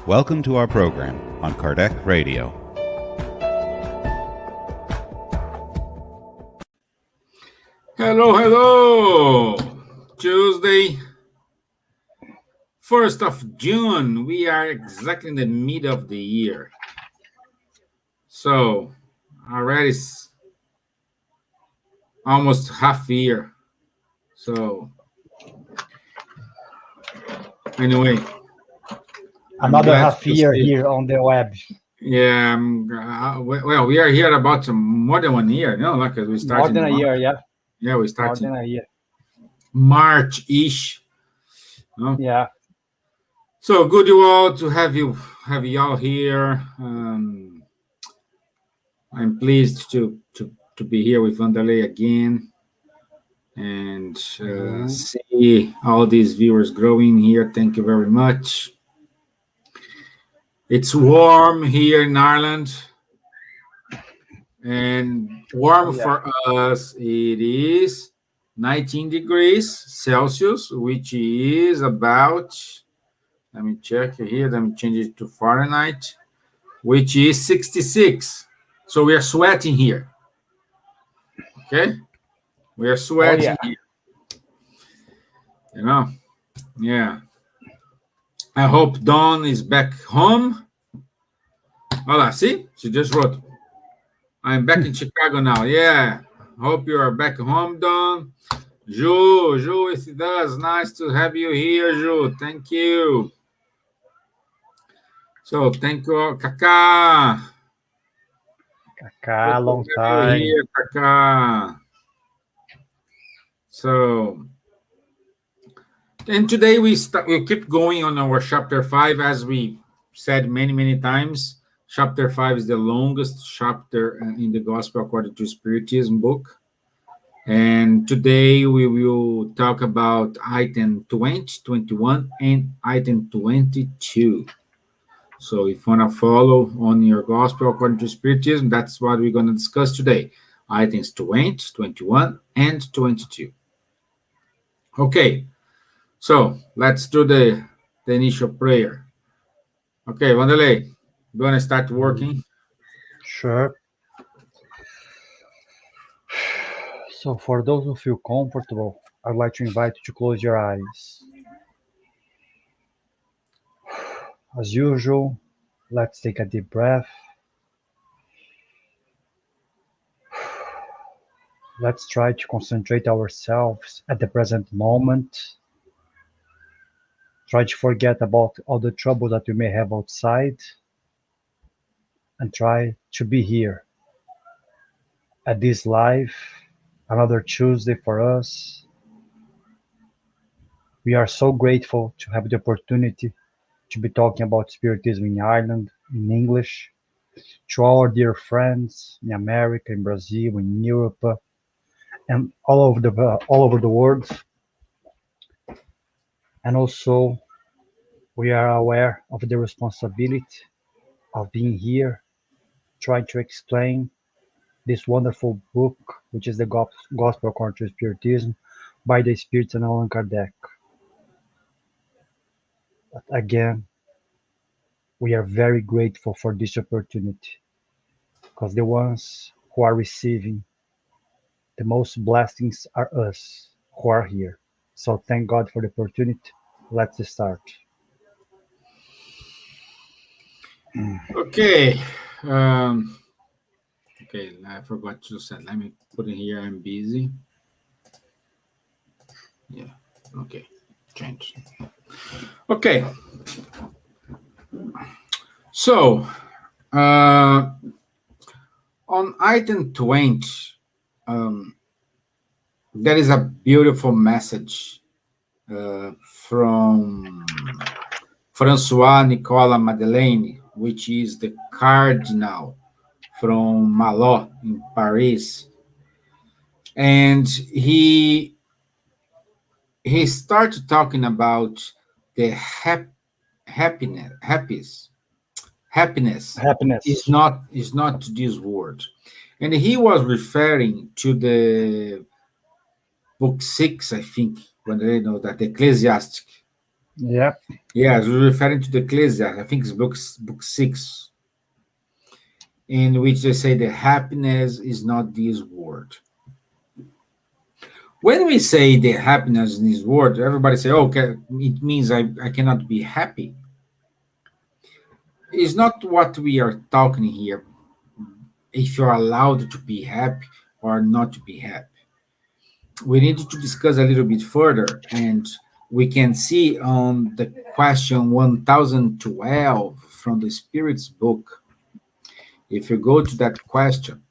Welcome to our program on Kardec Radio. Hello. Tuesday, 1st of June. We are exactly in the middle of the year. So, already almost half year. So, anyway. Another half year here on the web. Yeah, well, we are here about more than 1 year, no? Like we started more than a year, yeah. Yeah, we started more than a year. March-ish. No? Yeah. So good you all to have you all here. I'm pleased to be here with Wanderley again and see all these viewers growing here. Thank you very much. It's warm here in Ireland, and warm for us, it is 19 degrees Celsius, which is about, let me check here, let me change it to Fahrenheit, which is 66. So we are sweating here. Okay? We are sweating here. You know? Yeah. I hope Dawn is back home. Hola, see? She just wrote, I'm back in Chicago now. Yeah. Hope you are back home, Dawn. Ju, if it does, nice to have you here, Ju. Thank you. So, thank you, Kaká. Kaká, long time. Here, Kaká. So, and today we'll keep going on our chapter 5, as we said many times. Chapter 5 is the longest chapter in the Gospel according to Spiritism book. And today we will talk about item 20, 21, and item 22. So if you want to follow on your Gospel according to Spiritism, that's what we're going to discuss today. Items 20, 21, and 22. Okay, so let's do the initial prayer. Okay, Wanderley, you want to start working? Sure. So for those who feel comfortable, I'd like to invite you to close your eyes. As usual, let's take a deep breath. Let's try to concentrate ourselves at the present moment. Try to forget about all the trouble that we may have outside. And try to be here at this live, another Tuesday for us. We are so grateful to have the opportunity to be talking about Spiritism in Ireland, in English, to our dear friends in America, in Brazil, in Europe, and all over the world. And also, we are aware of the responsibility of being here, trying to explain this wonderful book, which is the Gospel according to Spiritism, by the Spiritist and Allan Kardec. But again, we are very grateful for this opportunity, because the ones who are receiving the most blessings are us who are here. So thank God for the opportunity. Let's start. Okay. Okay, I forgot to say. Let me put in here, I'm busy. Yeah, okay. Change. Okay. So, on item 20, there is a beautiful message from François Nicolas Madeleine, which is the Cardinal from Malo in Paris. And he started talking about the happiness is not this word. And he was referring to the book 6, I think, when they know that, Ecclesiastic. Yeah. Yes, we're referring to the Ecclesiastes. I think it's book 6, in which they say that happiness is not this world. When we say the happiness in this world, everybody say, "Oh, okay, it means I cannot be happy." It's not what we are talking here. If you're allowed to be happy or not to be happy, we need to discuss a little bit further, and we can see on the question 1012 from the Spirit's book. If you go to that question,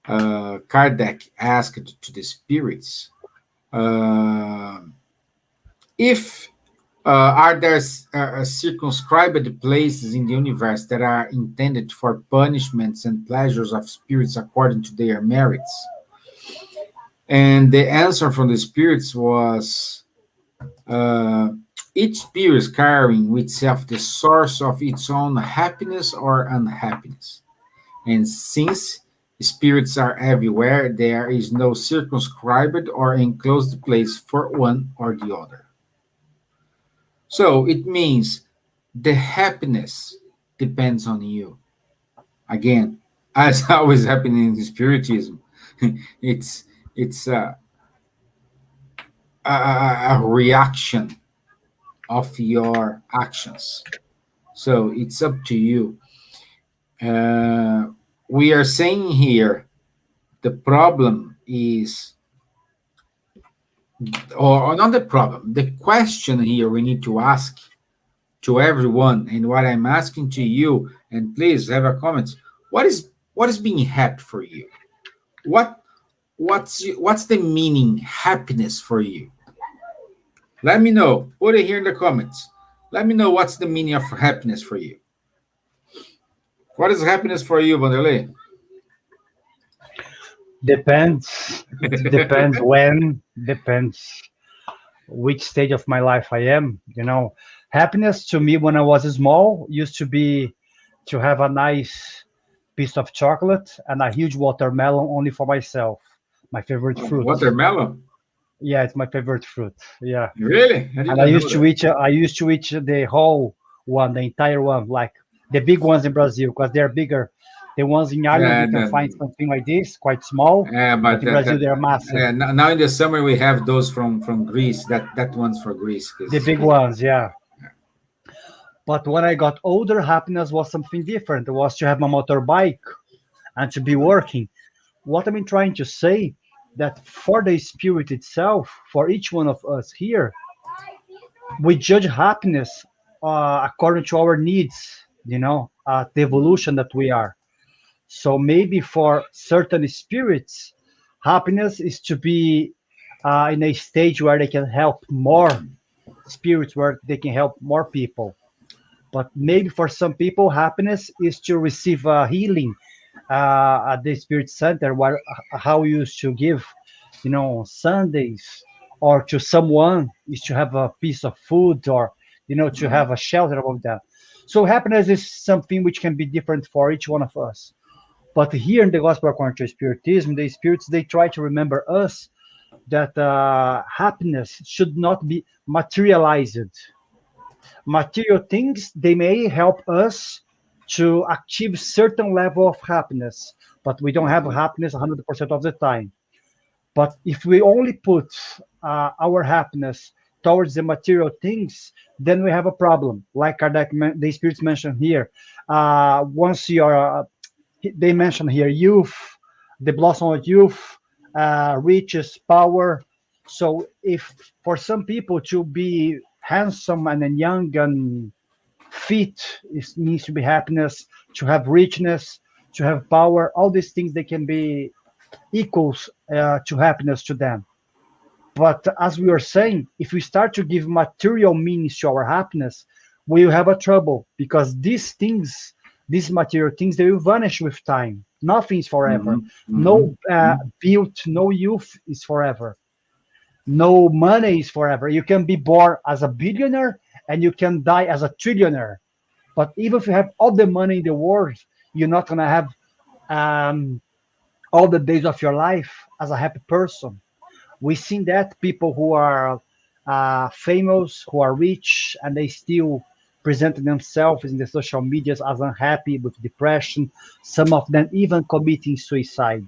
Kardec asked to the spirits, uh, if are there circumscribed places in the universe that are intended for punishments and pleasures of spirits according to their merits? And the answer from the spirits was, uh, each spirit is carrying with itself the source of its own happiness or unhappiness. And since spirits are everywhere, there is no circumscribed or enclosed place for one or the other. So it means the happiness depends on you. Again, as always happening in Spiritism, it's it's a reaction of your actions. So it's up to you. We are saying here the problem is, or not the problem, the question here we need to ask to everyone, and what I'm asking to you, and please have a comment. What is being happy for you? What's the meaning happiness for you? Let me know. Put it here in the comments. Let me know what's the meaning of happiness for you. What is happiness for you, Wanderley? Depends. It depends when, depends which stage of my life I am. Happiness to me when I was small used to be to have a nice piece of chocolate and a huge watermelon only for myself. My favorite fruit. Watermelon? Yeah, it's my favorite fruit. Yeah. Really? I And I didn't know used to that. eat I used to eat the whole one, the entire one, like the big ones in Brazil, because they're bigger. The ones in Ireland Yeah, you can find something like this, quite small, but but in Brazil they're massive. now in the summer we have those from Greece. That one's for Greece, The because big ones, yeah. But when I got older, happiness was something different. It was to have my motorbike and to be working. What I'm trying to say that for the spirit itself, for each one of us here, we judge happiness according to our needs, the evolution that we are. So maybe for certain spirits, happiness is to be in a stage where they can help more spirits, where they can help more people. But maybe for some people, happiness is to receive healing at the Spirit Center, where how we used to give, Sundays, or to someone is to have a piece of food, or to have a shelter above that. So happiness is something which can be different for each one of us. But here in the Gospel according to Spiritism, the spirits they try to remember us that happiness should not be materialized. Material things they may help us to achieve certain level of happiness, but we don't have happiness 100% of the time. But if we only put our happiness towards the material things, then we have a problem. Like Kardec, the spirits mentioned here, once you are, they mention here, youth, the blossom of youth, riches, power. So if for some people to be handsome and then young and fit, it needs to be happiness, to have richness, to have power, all these things, they can be equals to happiness to them. But as we were saying, if we start to give material meanings to our happiness, we will have a trouble, because these things, these material things, they will vanish with time. Nothing is forever. No built, no youth is forever. No money is forever. You can be born as a billionaire and you can die as a trillionaire. But even if you have all the money in the world, you're not gonna have um, all the days of your life as a happy person. We've seen that people who are famous, who are rich, and they still present themselves in the social medias as unhappy with depression, some of them even committing suicide.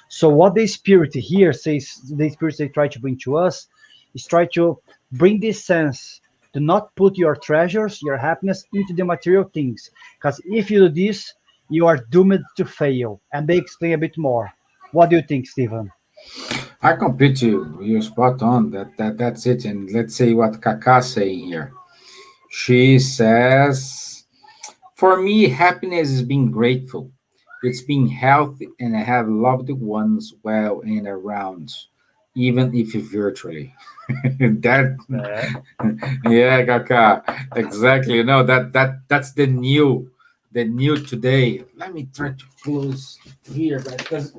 So what the spirit here says, the spirit they try to bring to us is try to bring this sense, do not put your treasures, your happiness into the material things, because if you do this, you are doomed to fail. And they explain a bit more. What do you think, Stevan? I complete you. You're spot on. That's it. And let's say what Kaka's saying here. She says, "For me, happiness is being grateful. It's being healthy and I have loved ones well and around, even if virtually." that, yeah, Kaka, exactly. You know that's the new today. Let me try to close here because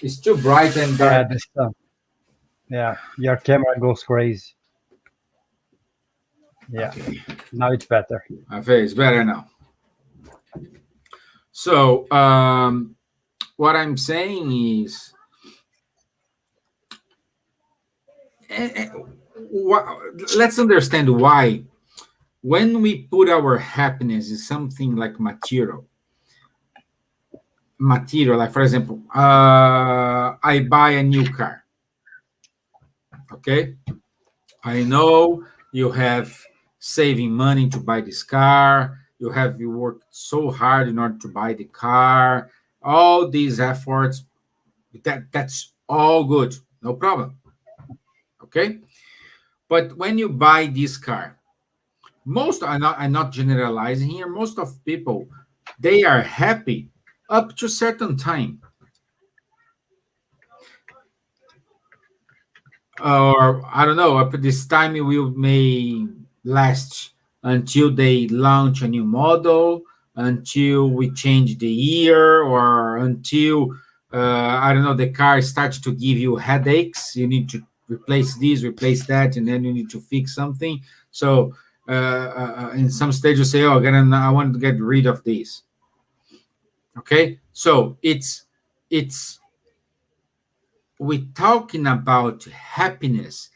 it's too bright and Yeah, dark. yeah, your camera goes crazy. Yeah, Okay, now it's better. okay, it's better now. So, what I'm saying is, eh, eh, let's understand why when we put our happiness in something like material, like for example, I buy a new car. Okay, I know you have saving money to buy this car. You worked so hard in order to buy the car. All these efforts, that's all good, no problem. Okay, but when you buy this car, I'm not generalizing here. Most of people, they are happy up to a certain time, or I don't know, up to this time it will may last until they launch a new model, until we change the year, or until I don't know, the car starts to give you headaches. You need to replace this, replace that, and then you need to fix something. So in some stage you say, "Oh, I want to get rid of this." Okay, so it's we're talking about happiness.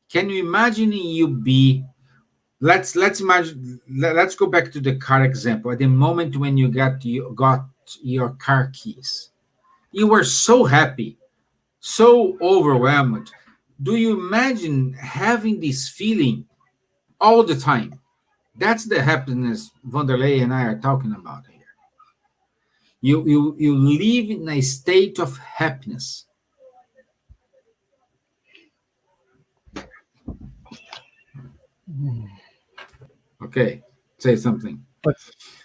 Can you imagine you be let's imagine let's go back to the car example. At the moment when you got your car keys, you were so happy, so overwhelmed. Do you imagine having this feeling all the time? That's the happiness Wanderley and I are talking about here. You live in a state of happiness. Okay, say something. But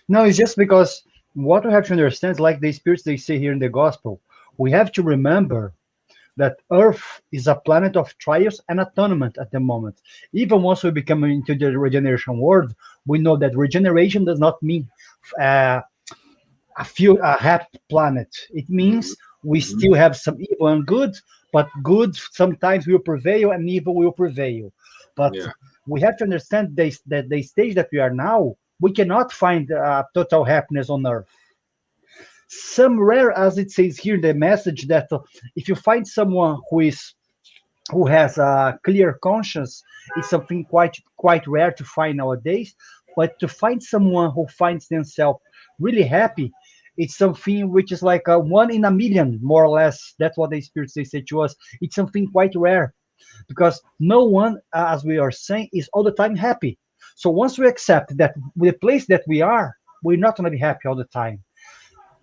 no, it's just because what we have to understand, like the spirits they say here in the gospel, we have to remember that Earth is a planet of trials and atonement at the moment. Even once we become into the regeneration world, we know that regeneration does not mean uh, a happy planet. It means we still have some evil and good, but good sometimes will prevail and evil will prevail. But Yeah. we have to understand that the stage that we are now, we cannot find total happiness on Earth. Some rare, as it says here in the message, that if you find someone who has a clear conscience, it's something quite rare to find nowadays. But to find someone who finds themselves really happy, it's something which is like a one in a million, more or less. That's what the spirits they say to us. It's something quite rare because no one, as we are saying, is all the time happy. So once we accept that the place that we are, we're not going to be happy all the time.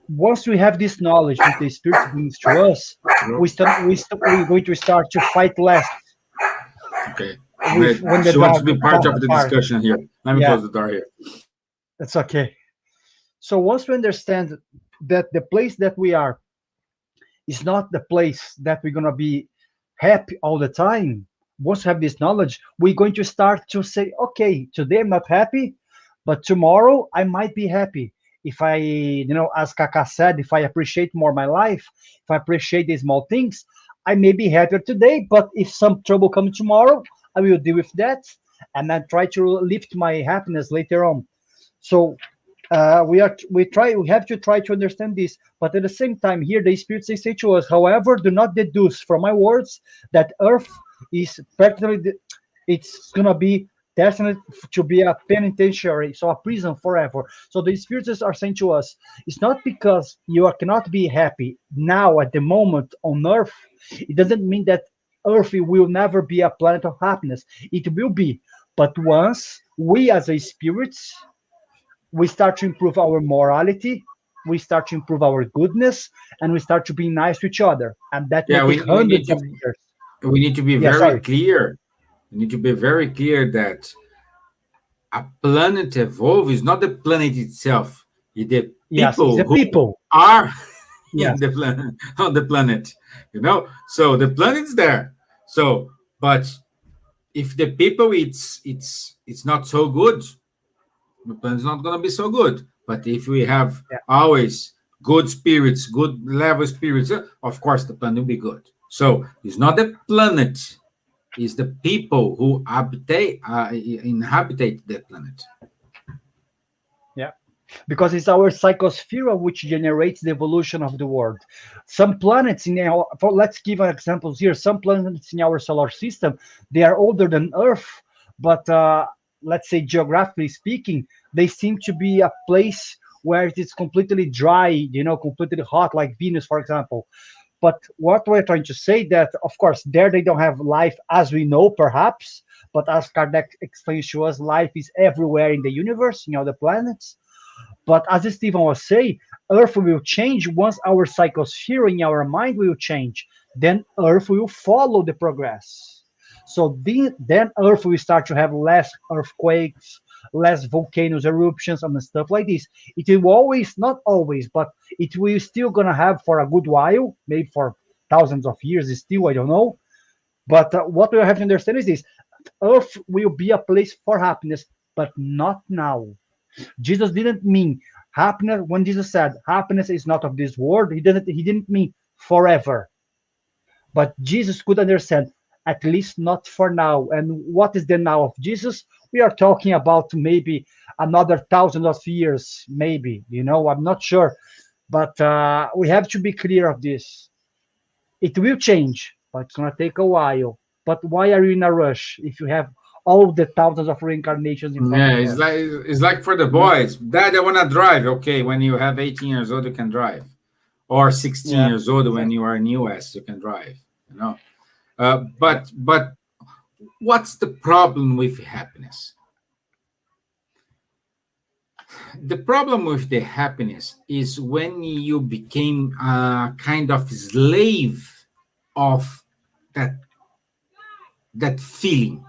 Once we have this knowledge that the spirit brings to us, we're going to start to fight less Okay. with when the She wants to dog be part falls of the apart. discussion here. Let me Yeah, close the door here. that's okay. So once we understand that the place that we are is not the place that we're going to be happy all the time, once we have this knowledge, we're going to start to say, okay, today I'm not happy, but tomorrow I might be happy. If I, as Kaka said, if I appreciate more my life, if I appreciate the small things, I may be happier today, but if some trouble comes tomorrow, I will deal with that and then try to lift my happiness later on. So we have to try to understand this, but at the same time here the spirits they say to us, however, do not deduce from my words that Earth is practically it's gonna be destined to be a penitentiary, so a prison forever. So the spirits are saying to us, it's not because cannot be happy now at the moment on Earth. It doesn't mean that Earth will never be a planet of happiness. It will be, but once we as a spirits we start to improve our morality, we start to improve our goodness, and we start to be nice to each other, and that may Yeah, take hundreds of years. we need to be Yeah, very sorry. clear. We need to be very clear that a planet evolve is not the planet itself. It's the Yes, it's people the who people. are Yes. in the planet, on the planet. So the planet's there. So, but if the people it's not so good, the planet's not going to be so good. But if we have Yeah. always good spirits, good level spirits, of course the planet will be good. So it's not the planet, it's the people who inhabitate the planet. Yeah, because it's our psychosphere which generates the evolution of the world. Some planets let's give an example here. Some planets in our solar system, they are older than Earth, but let's say geographically speaking, they seem to be a place where it is completely dry, completely hot, like Venus, for example. But what we're trying to say that, of course, there they don't have life as we know, perhaps, but as Kardec explains to us, life is everywhere in the universe, in all the planets. But as Stevan was saying, Earth will change once our psychosphere in our mind will change. Then Earth will follow the progress. So then Earth will start to have less earthquakes, less volcanoes eruptions and stuff like this. It will always, not always, but it will still gonna have for a good while, maybe for thousands of years still, I don't know. But what we have to understand is this: Earth will be a place for happiness, but not now. Jesus didn't mean happiness when Jesus said happiness is not of this world. He didn't mean forever. But Jesus could understand, at least not for now. And what is the now of Jesus? We are talking about maybe another thousands of years, maybe, I'm not sure. But we have to be clear of this. It will change, but it's going to take a while. But why are you in a rush if you have all the thousands of reincarnations in front Yeah, of it's us? like for the boys. Dad, I want to drive. Okay, when you have 18 years old, you can drive, or 16 Yeah, years old when exactly. you are in US, you can drive. But what's the problem with happiness? The problem with the happiness is when you became a kind of slave of that feeling.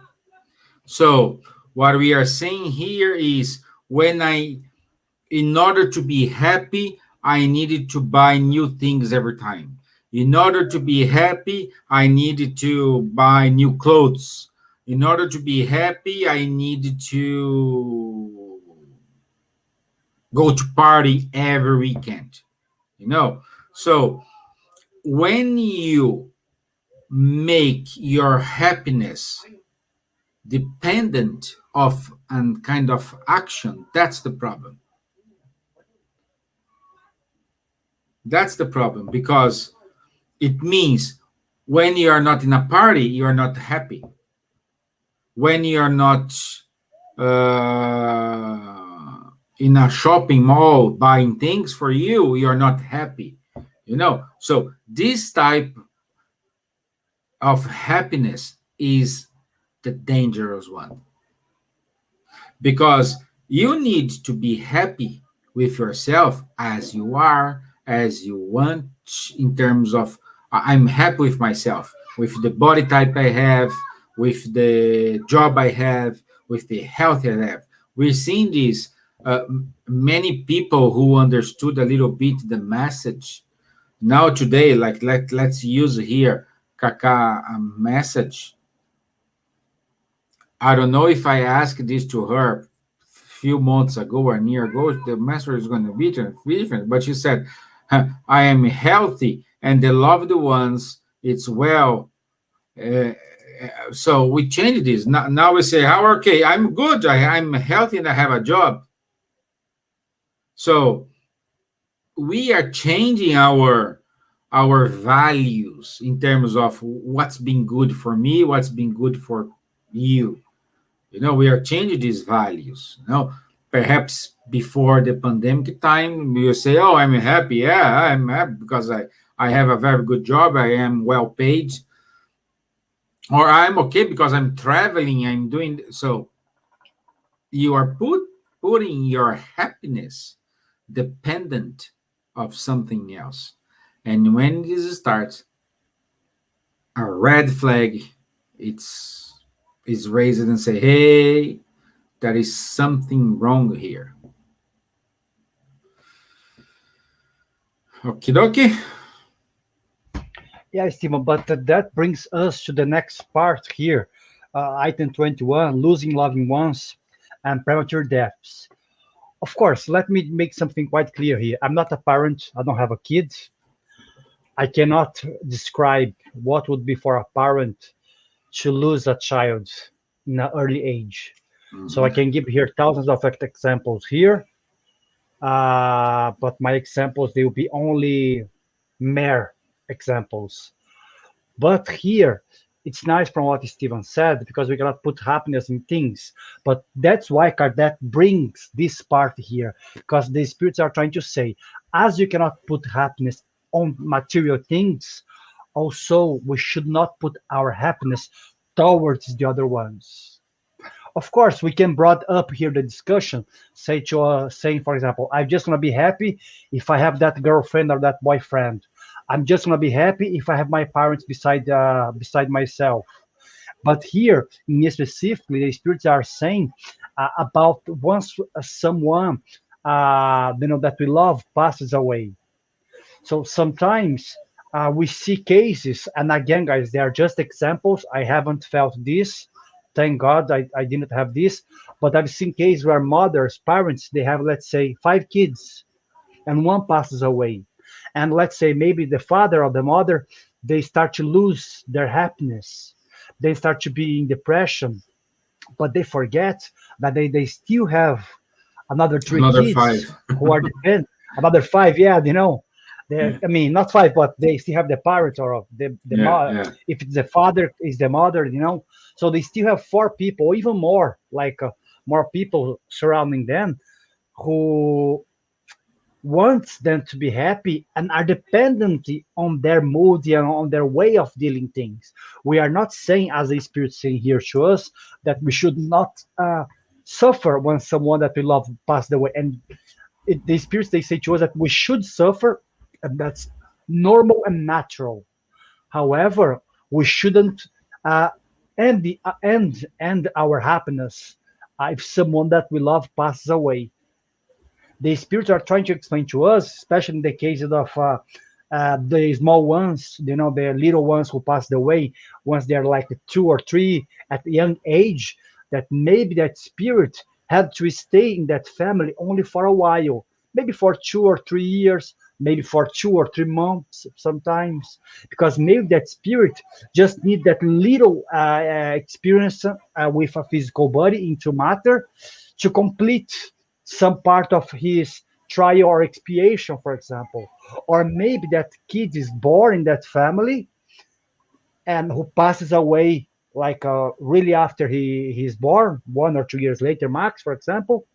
So what we are saying here is in order to be happy, I needed to buy new things every time. In order to be happy, I needed to buy new clothes. In order to be happy, I needed to go to party every weekend. So when you make your happiness dependent of and kind of action, that's the problem. That's the problem, because it means when you are not in a party, you are not happy. When you are not in a shopping mall buying things for you, you are not happy. So this type of happiness is the dangerous one, because you need to be happy with yourself as you are, as you want, in terms of I'm happy with myself, with the body type I have, with the job I have, with the health I have. We've seen this, many people who understood a little bit the message. Now today, like let's use here Kaka message. I don't know if I asked this to her a few months ago or a year ago, the message is going to be different. But she said, I am healthy and the loved ones, it's well. So we changed this. Now we say, okay, I'm good. I'm healthy and I have a job. So we are changing our our values in terms of what's been good for me, what's been good for you. We are changing these values. Perhaps before the pandemic time, you say, "Oh, I'm happy. Yeah, I'm happy because I have a very good job. I am well paid, or I'm okay because I'm traveling. I'm doing so." You are putting your happiness dependent of something else, and when this starts, a red flag, it's is raised and say, "Hey, there is something wrong here." Okie dokie. Yeah, Steven, but that brings us to the next part here. Item 21, losing loving ones and premature deaths. Of course, let me make something quite clear here. I'm not a parent, I don't have a kid. I cannot describe what would be for a parent to lose a child in an early age. So I Mhm. can give here thousands of examples here, but my examples, they will be only mere examples. But here, it's nice from what Steven said, because we cannot put happiness in things. But that's why Kardec brings this part here, because the spirits are trying to say, as you cannot put happiness on material things, also we should not put our happiness towards the other ones. Of course, we can broad up here the discussion, saying, for example, I'm just gonna be happy if I have that girlfriend or that boyfriend. I'm just gonna be happy if I have my parents beside myself. But here, in specifically, the spirits are saying about once someone that we love passes away. So sometimes we see cases, and again, guys, they are just examples. I haven't felt this. Thank God I didn't have this. But I've seen cases where mothers, parents, they have, let's say, 5 kids, and one passes away. And let's say maybe the father or the mother, they start to lose their happiness. They start to be in depression, but they forget that they still have another three Another kids five. who are dependent. Another five, yeah, Yeah, I mean, not five, but they still have the parents or the yeah, mother. yeah. If it's the father, is the mother. So they still have 4 people, even more, like more people surrounding them who wants them to be happy and are dependent on their mood and on their way of dealing things. We are not saying, as the spirit saying here to us, that we should not suffer when someone that we love passed away. And the spirits, they say to us that we should suffer, and that's normal and natural. However, we shouldn't uh, end our happiness if someone that we love passes away. The spirits are trying to explain to us, especially in the cases of the small ones, the little ones who passed away, once they're like 2 or 3 at a young age, that maybe that spirit had to stay in that family only for a while, maybe for 2 or 3 years, maybe for 2 or 3 months sometimes, because maybe that spirit just need that little experience with a physical body into matter to complete some part of his trial or expiation, for example. Or maybe that kid is born in that family and who passes away like really after he's born, 1 or 2 years later, max, for example,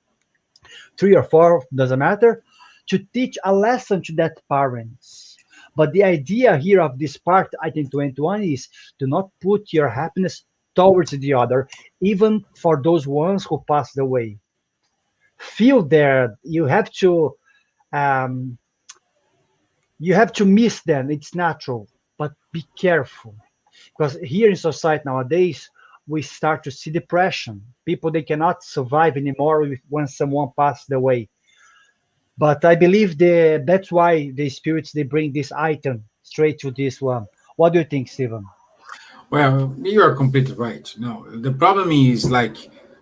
3 or 4, doesn't matter, to teach a lesson to that parents. But the idea here of this part, I think 21, is to not put your happiness towards the other, even for those ones who passed away. Feel there, um, you have to miss them, it's natural, but be careful, because here in society nowadays we start to see depression. People, they cannot survive anymore when someone passed away. But I believe that's why the spirits, they bring this item straight to this one. What do you think, Steven? Well, you are completely right. No, the problem is like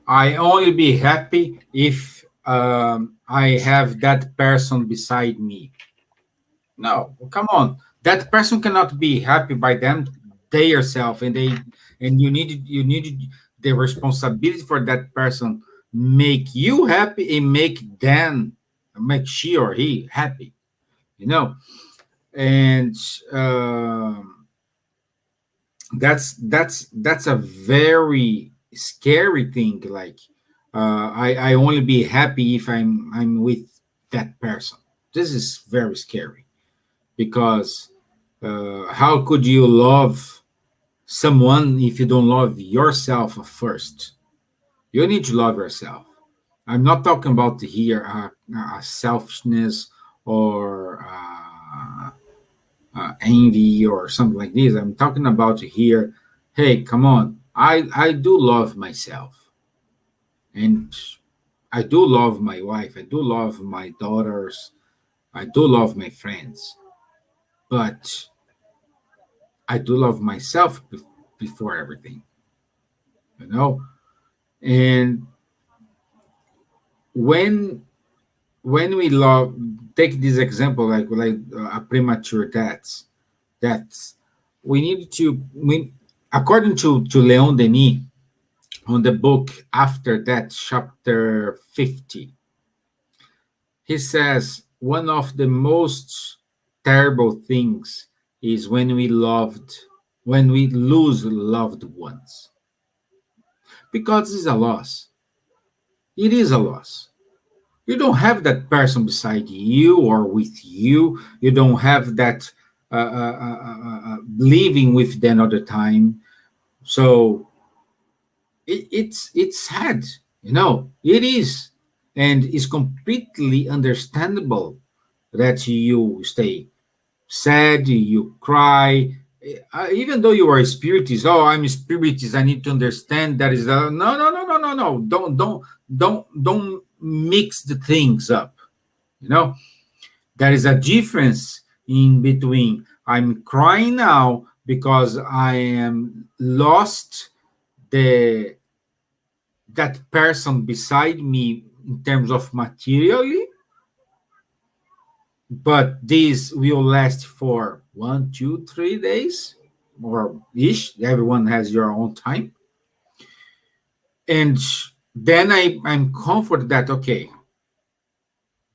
I only be happy if I have that person beside me. No, come on. That person cannot be happy by them they yourself, and you need the responsibility for that person make you happy and make she or he happy. You know, And that's a very scary thing. Like, I only be happy if I'm with that person. This is very scary, because how could you love someone if you don't love yourself first? You need to love yourself. I'm not talking about here selfishness or envy or something like this. I'm talking about here, hey, come on. I do love myself, and I do love my wife. I do love my daughters. I do love my friends. But I do love myself before everything, you know? And when we love, take this example, like a premature deaths, we need to, according to Leon Denis, on the book After That, chapter 50, he says one of the most terrible things is when we lose loved ones, because it's a loss. It is a loss. You don't have that person beside you or with you. You don't have that living with them all the time. So it's sad, it is. And it's completely understandable that you stay sad, you cry. Even though you are a spiritist, oh, I'm a spiritist, I need to understand that is no, no, no, no, no, no. Don't mix the things up. There is a difference in between I'm crying now because I am lost the that person beside me in terms of materially, but this will last for 1, 2, 3 days or ish. Everyone has your own time. And then I'm comforted that, okay,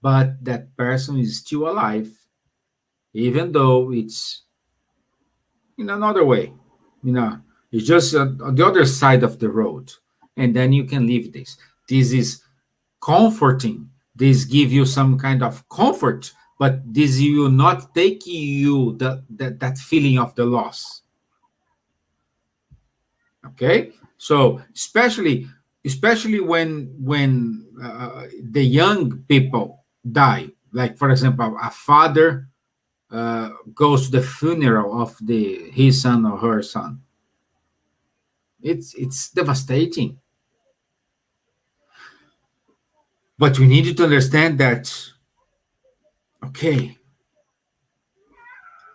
but that person is still alive, even though it's in another way. It's just on the other side of the road. And then you can leave this. This is comforting. This give you some kind of comfort, but this will not take you that feeling of the loss. Okay, so especially when the young people die, like for example, a father goes to the funeral of his son or her son. It's devastating. But we need to understand that, okay,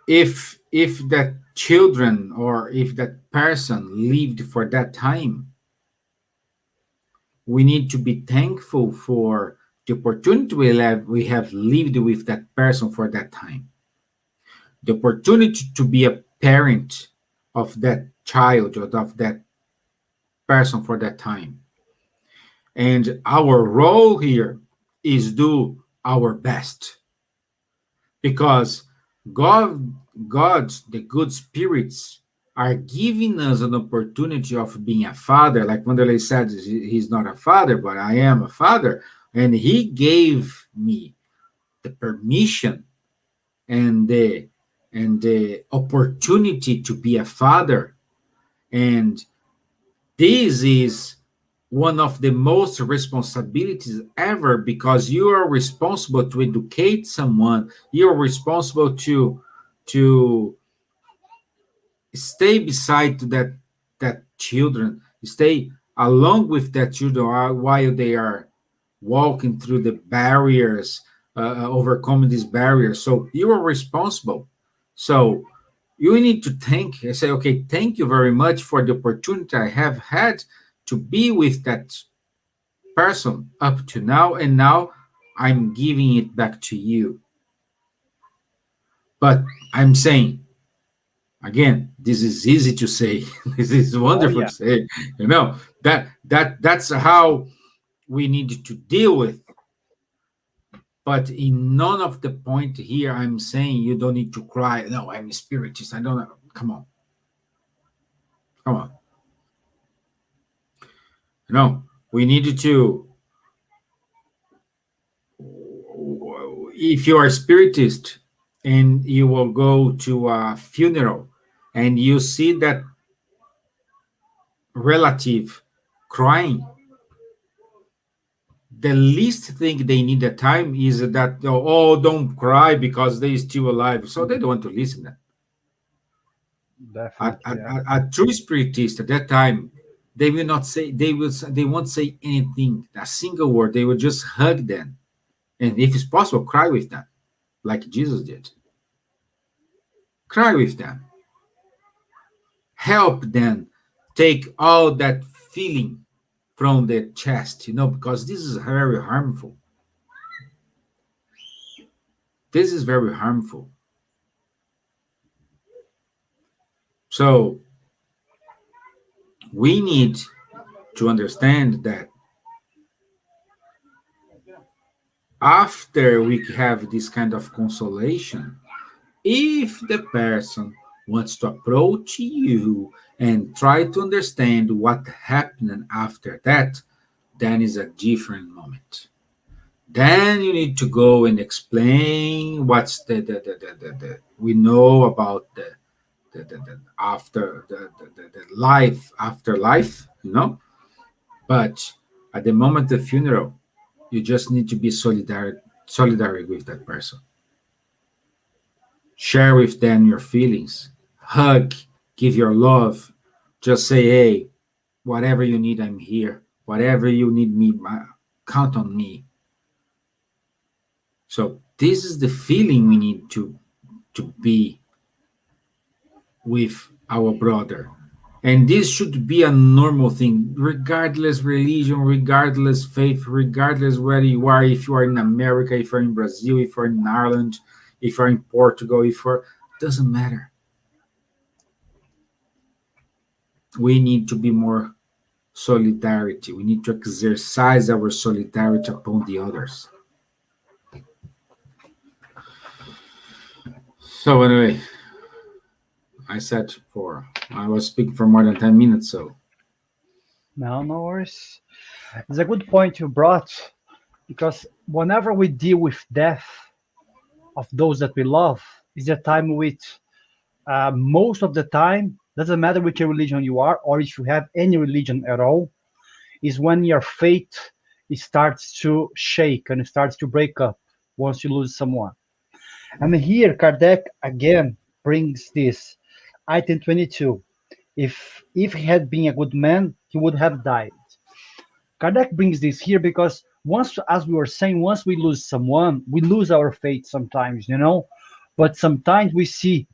if that children or if that person lived for that time, we need to be thankful for the opportunity we have lived with that person for that time. The opportunity to be a parent of that child or of that person for that time. And our role here is do our best, because God's the good spirits are giving us an opportunity of being a father. Like Wanderley said, he's not a father, but I am a father. And he gave me the permission and the opportunity to be a father. And this is one of the most responsibilities ever, because you are responsible to educate someone. You are responsible to stay beside that children, stay along with that children while they are walking through the barriers, overcoming these barriers. So you are responsible. So you need to say, okay, thank you very much for the opportunity I have had to be with that person up to now, and now I'm giving it back to you. But I'm saying, again, this is easy to say. This is wonderful to say. That's how we need to deal with. But in none of the point here, I'm saying you don't need to cry. No, I'm a spiritist. I don't know. Come on. Come on. No, we need to, if you are a spiritist and you will go to a funeral and you see that relative crying, the least thing they need at time is that, oh, don't cry because they're still alive. So they don't want to listen. Definitely. A true spiritist at that time, they will not say, they won't say anything, a single word. They will just hug them. And if it's possible, cry with them, like Jesus did. Cry with them. Help them take all that feeling from the chest, because this is very harmful. This is very harmful. So we need to understand that after we have this kind of consolation, if the person wants to approach you and try to understand what happened after that, then is a different moment. Then you need to go and explain what's the we know about the after the life after life, But at the moment of the funeral, you just need to be solidary with that person. Share with them your feelings. Hug, give your love. Just say, hey, whatever you need, I'm here. Whatever you need me, count on me. So this is the feeling we need to be with our brother. And this should be a normal thing, regardless religion, regardless faith, regardless where you are, if you are in America, if you're in Brazil, if you're in Ireland, if you're in Portugal, doesn't matter. We need to be more solidarity. We need to exercise our solidarity upon the others. So anyway, I was speaking for more than 10 minutes, so. No worries. It's a good point you brought, because whenever we deal with death of those that we love, is a time which most of the time, doesn't matter which religion you are, or if you have any religion at all, is when your faith starts to shake and starts to break up once you lose someone. And here Kardec again brings this item 22. If he had been a good man, he would have died. Kardec brings this here because once, as we were saying, once we lose someone, we lose our faith sometimes, But sometimes we see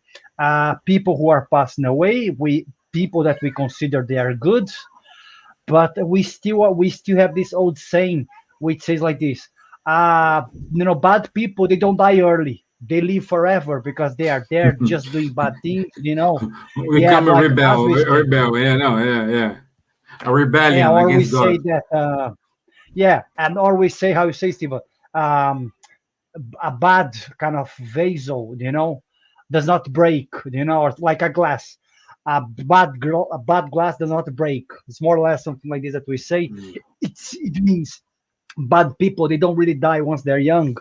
people who are passing away, people that we consider they are good, but we still have this old saying which says like this: bad people, they don't die early. They live forever because they are there just doing bad things, We become a rebel. Yeah. A rebellion or against God. Or we say that, and or we say, how you say, Stevan, a bad kind of vessel, does not break, or like a glass. A bad glass does not break. It's more or less something like this that we say. It means bad people, they don't really die once they're young.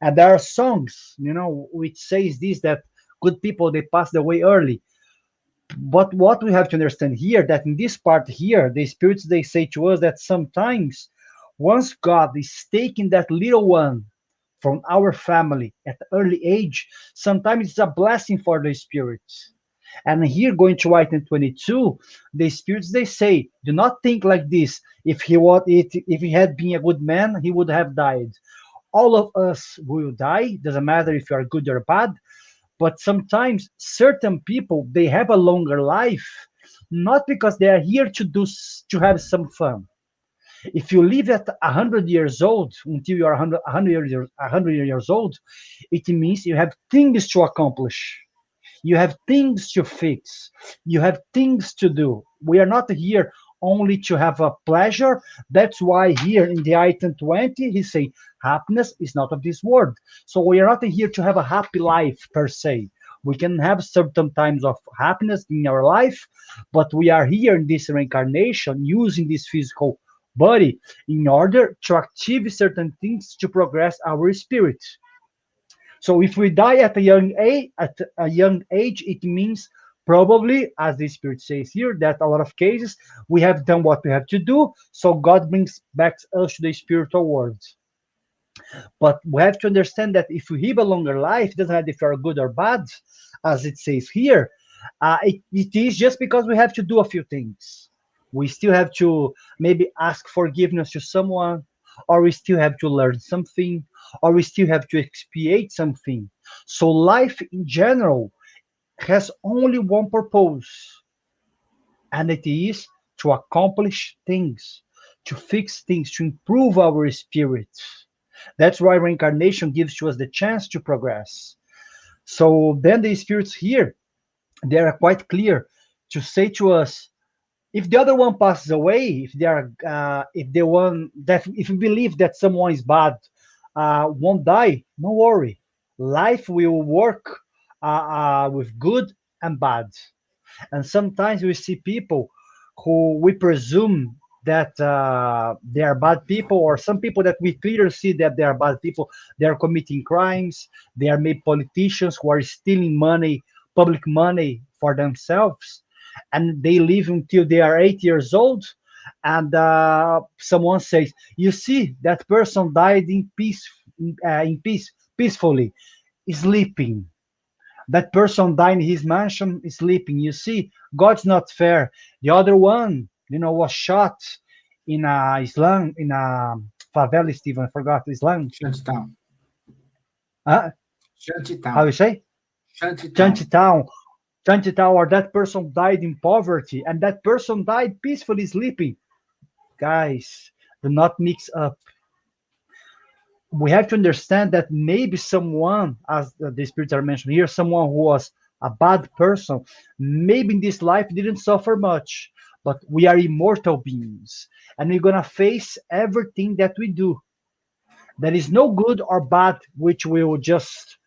And there are songs, which says this, that good people, they passed away early. But what we have to understand here, that in this part here, the spirits, they say to us that sometimes once God is taking that little one from our family at the early age, sometimes it's a blessing for the spirits. And here, going to item 22, the spirits, they say, do not think like this. If he had been a good man, he would have died. All of us will die. Doesn't matter if you are good or bad. But sometimes certain people, they have a longer life, not because they are here to have some fun. If you live at 100 years old until you are 100 years old, it means you have things to accomplish. You have things to fix. You have things to do. We are not here only to have a pleasure. That's why here in the item 20, he say, happiness is not of this world. So we are not here to have a happy life per se. We can have certain times of happiness in our life, but we are here in this reincarnation using this physical body in order to achieve certain things to progress our spirit. So if we die at a young age, it means probably, as the spirit says here, that a lot of cases we have done what we have to do. So God brings back us to the spiritual world. But we have to understand that if we live a longer life, it doesn't matter if you're good or bad, as it says here. It is just because we have to do a few things. We still have to maybe ask forgiveness to someone, or we still have to learn something, or we still have to expiate something. So life in general has only one purpose, and it is to accomplish things, to fix things, to improve our spirit. That's why reincarnation gives to us the chance to progress. So then the spirits here, they are quite clear to say to us, if the other one passes away, if the one that, if you believe that someone is bad, won't die, no worry. Life will work with good and bad. And sometimes we see people who we presume that they are bad people, or some people that we clearly see that they are bad people. They are committing crimes. They are maybe politicians who are stealing money, public money for themselves, and they live until they are 8 years old. And someone says, "You see, that person died in peace, peacefully, sleeping. That person died in his mansion, sleeping. You see, God's not fair. The other one, was shot in Islam, in a favela, Steven, I forgot Islam. Shantytown. How Shantytown. you say? Shantytown. Shantytown. Shantytown, or that person died in poverty, and that person died peacefully sleeping. Guys, do not mix up. We have to understand that maybe someone, as the spirits are mentioned here, someone who was a bad person, maybe in this life didn't suffer much, but we are immortal beings, and we're gonna face everything that we do. There is no good or bad which will just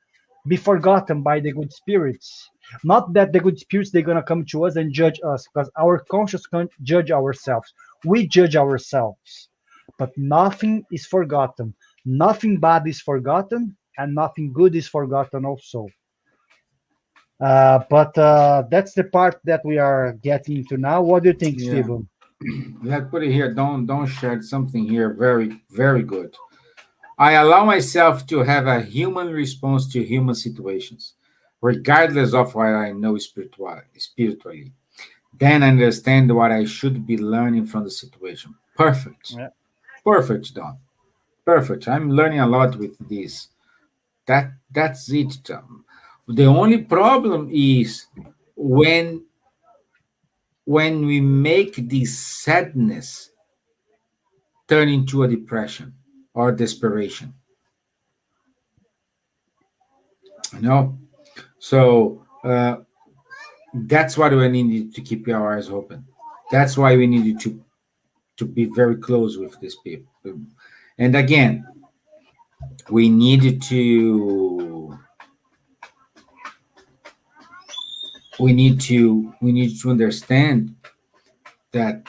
be forgotten by the good spirits. Not that the good spirits they're gonna come to us and judge us, because our conscience can't judge ourselves. We judge ourselves. But nothing is forgotten. Nothing bad is forgotten, and nothing good is forgotten also. But that's the part that we are getting to now. What do you think, Yeah. Steven? Let's put it here. Don't share something here. Very, very good. I allow myself to have a human response to human situations, regardless of what I know spiritually. Then I understand what I should be learning from the situation. Perfect. Yeah. Perfect, Don. Perfect. I'm learning a lot with this. That's it, Tom. The only problem is when when we make this sadness turn into a depression or desperation. You know? So that's why we need to keep our eyes open. That's why we needed to be very close with these people. And again, we needed to we need to understand that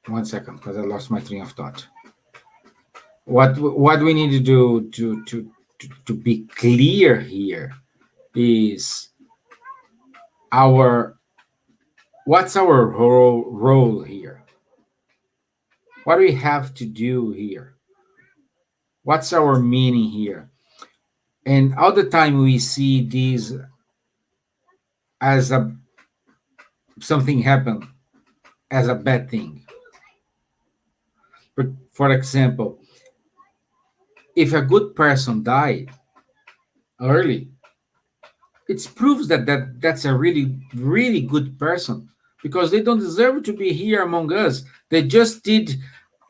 one second, because I lost my train of thought. What we need to do to be clear here is what's our role here? What do we have to do here? What's our meaning here? And all the time we see this as something happened as a bad thing. But for example, if a good person died early, it proves that's a really, really good person, because they don't deserve to be here among us. They just did.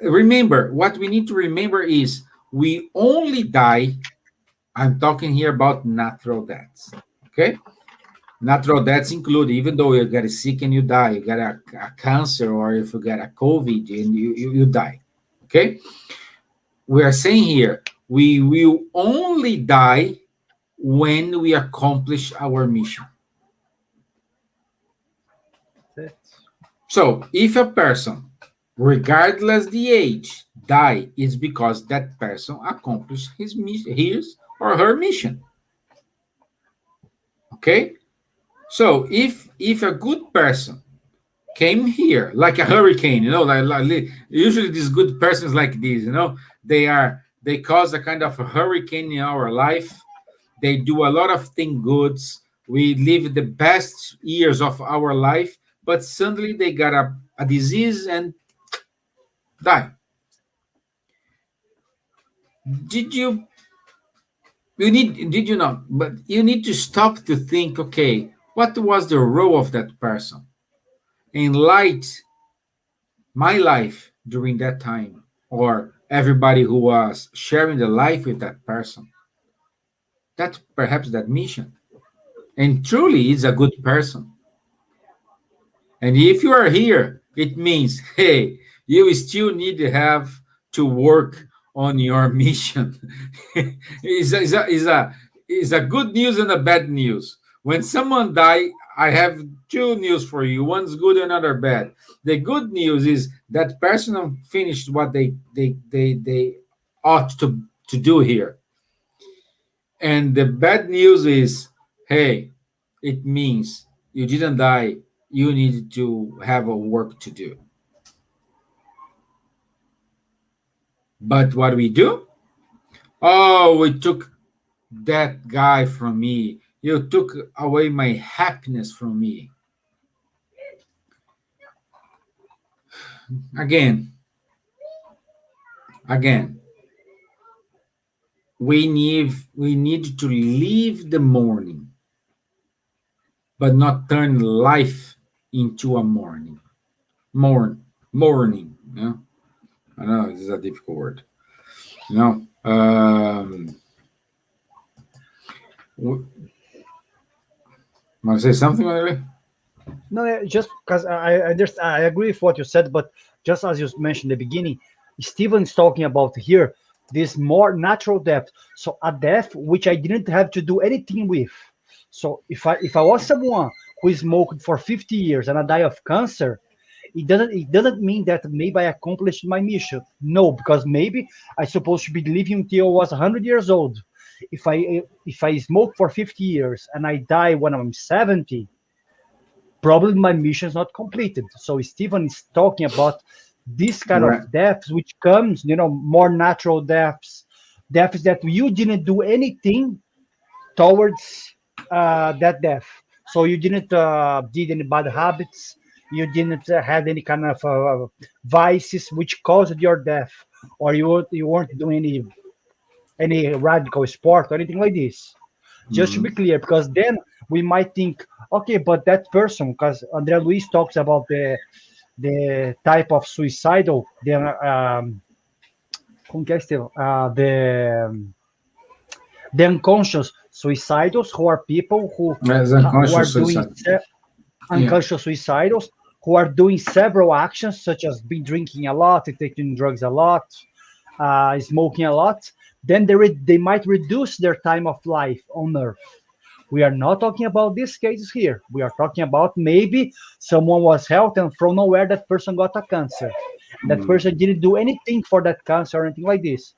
Remember, what we need to remember is we only die. I'm talking here about natural deaths. Okay? Natural deaths include, even though you get sick and you die, you get a cancer, or if you get a COVID and you die. Okay? We are saying here, we will only die when we accomplish our mission. That's it. So if a person, regardless the age, die, it's because that person accomplished his or her mission. Okay? So if a good person came here like a hurricane, usually these good persons like this, they cause a kind of a hurricane in our life. They do a lot of things goods. We live the best years of our life, but suddenly they got a disease and die. Did you did you not? But you need to stop to think, okay, what was the role of that person? In light, my life during that time, or everybody who was sharing the life with that person, that perhaps that mission. And truly is a good person. And if you are here, it means, hey, you still need to have to work on your mission. Is a good news and a bad news. When someone die, I have two news for you. One's good, another bad. The good news is that person finished what they ought to do here. And the bad news is, hey, it means you didn't die. You need to have a work to do. But what we do? Oh, we took that guy from me. You took away my happiness from me. Again, we need to live the morning, but not turn life into a morning. Morning. Yeah? I know this is a difficult word. Want to say something, Wanderley? No, just because I agree with what you said, but just as you mentioned in the beginning, Steven's talking about here this more natural death. So a death which I didn't have to do anything with. So if I was someone who smoked for 50 years and I die of cancer, it doesn't mean that maybe I accomplished my mission. No, because maybe I supposed to be living until I was 100 years old. If I smoke for 50 years and I die when I'm 70, probably my mission is not completed. So Steven is talking about this kind Right. of deaths, which comes, more natural deaths, deaths that you didn't do anything towards that death. So you didn't did any bad habits. You didn't have any kind of vices which caused your death, or you weren't doing any radical sport or anything like this. Just to be clear, because then we might think, okay, but that person, because Andrea Luis talks about the type of suicidal, como que é, Estevam? The unconscious suicidals, who are people who As are unconscious doing suicide. unconscious suicidals, who are doing several actions such as been drinking a lot, taking drugs a lot, smoking a lot. Then they might reduce their time of life on Earth. We are not talking about these cases here. We are talking about maybe someone was healthy and from nowhere that person got a cancer. That person didn't do anything for that cancer or anything like this.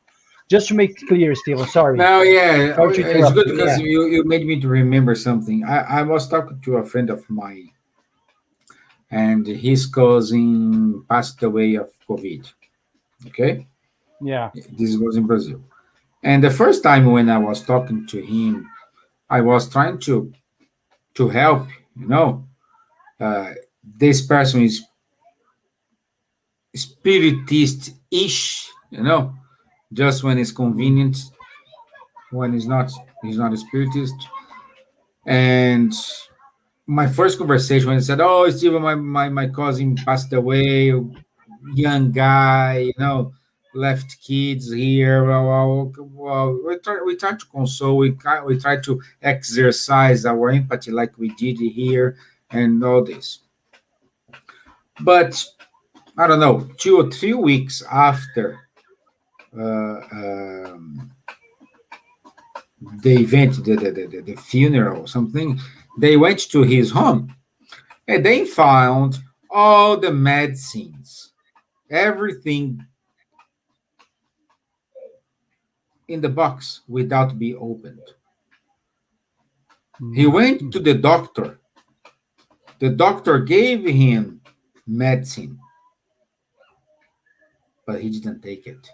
Just to make it clear, Steven, sorry. Now, yeah, Sorry to it's interrupt good you, because yeah. you made me to remember something. I was talking to a friend of mine, and his cousin passed away of COVID. Okay, Yeah. this was in Brazil. And the first time when I was talking to him, I was trying to help. Uh, this person is spiritist-ish. Just when it's convenient. When he's not a spiritist. And my first conversation when he said, "Oh, Steven, my cousin passed away, young guy, left kids here. We try to console. We try to exercise our empathy like we did here and all this. But I don't know, 2 or 3 weeks after uh, um, the event, the funeral, or something, they went to his home and they found all the medicines, everything in the box without being opened. He went to the doctor. The doctor gave him medicine, but he didn't take it.